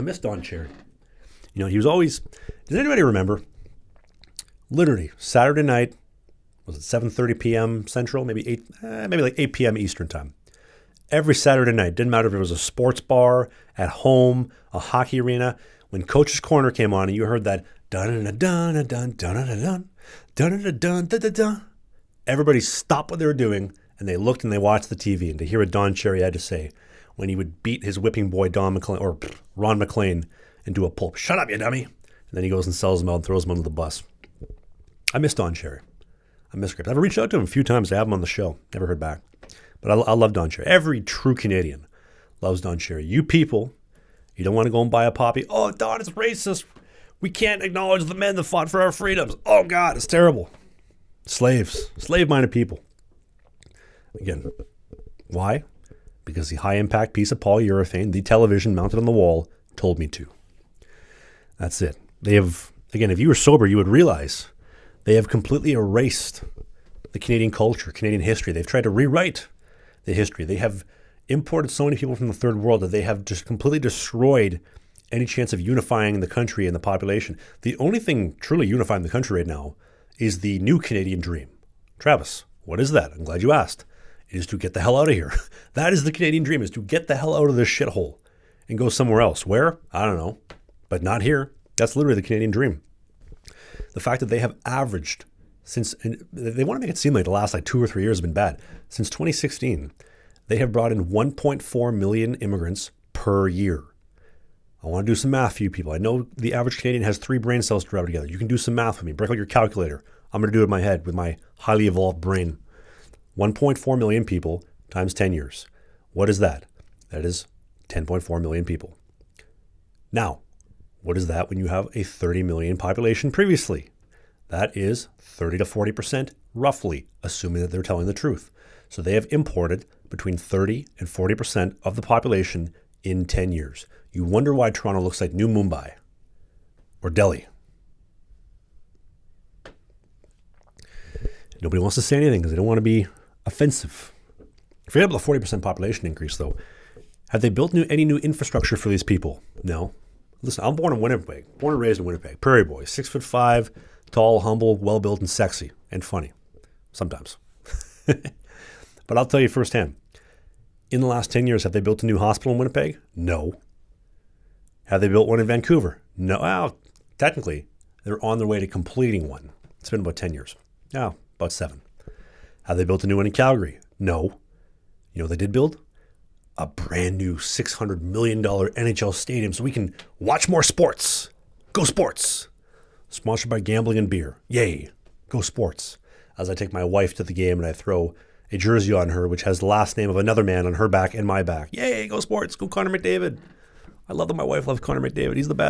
I miss Don Cherry. You know, he was always, does anybody remember? Literally, Saturday night, was it 7:30 p.m. Central? Maybe like 8 p.m. Eastern time. Every Saturday night, didn't matter if it was a sports bar, at home, a hockey arena. When Coach's Corner came on and you heard that dun-dun-dun-dun-dun, dun-dun-dun-dun, dun-dun-dun-dun, dun-dun-dun, everybody stopped what they were doing and they looked and they watched the TV. And to hear what Don Cherry had to say when he would beat his whipping boy Ron McClain into a pulp. Shut up, you dummy. And then he goes and sells him out and throws him under the bus. I miss Don Cherry. I miss Grips. I've reached out to him a few times to have him on the show. Never heard back. But I love Don Cherry. Every true Canadian loves Don Cherry. You people, you don't want to go and buy a poppy. Oh, Don, it's racist. We can't acknowledge the men that fought for our freedoms. Oh, God, it's terrible. Slaves. Slave-minded people. Again, why? Because the high-impact piece of polyurethane, the television mounted on the wall, told me to. That's it. They have, again, if you were sober, you would realize they have completely erased the Canadian culture, Canadian history. They've tried to rewrite the history. They have imported so many people from the third world that they have just completely destroyed any chance of unifying the country and the population. The only thing truly unifying the country right now is the new Canadian dream. Travis, what is that? I'm glad you asked. It is to get the hell out of here. That is the Canadian dream, is to get the hell out of this shithole and go somewhere else. Where? I don't know. But not here. That's literally the Canadian dream. The fact that they have averaged since, and they want to make it seem like the last 2 or 3 years have been bad. Since 2016, they have brought in 1.4 million immigrants per year. I want to do some math for you people. I know the average Canadian has 3 brain cells to rub together. You can do some math with me. Break out your calculator. I'm going to do it in my head with my highly evolved brain. 1.4 million people times 10 years. What is that? That is 10.4 million people. Now, what is that when you have a 30 million population previously? That is 30 to 40% roughly, assuming that they're telling the truth. So they have imported between 30 and 40% of the population in 10 years. You wonder why Toronto looks like New Mumbai or Delhi. Nobody wants to say anything because they don't want to be offensive. Forget about the 40% population increase, though. Have they built any new infrastructure for these people? No. Listen, I'm born in Winnipeg, born and raised in Winnipeg. Prairie boy, 6'5", tall, humble, well-built, and sexy, and funny. Sometimes. But I'll tell you firsthand, in the last 10 years, have they built a new hospital in Winnipeg? No. Have they built one in Vancouver? No. Well, technically, they're on their way to completing one. It's been about 10 years. No, about 7. Have they built a new one in Calgary? No. You know what they did build? A brand new $600 million NHL stadium so we can watch more sports. Go sports. Sponsored by gambling and beer. Yay. Go sports. As I take my wife to the game and I throw a jersey on her which has the last name of another man on her back and my back. Yay, go sports. Go Connor McDavid. I love that my wife loves Connor McDavid. He's the best.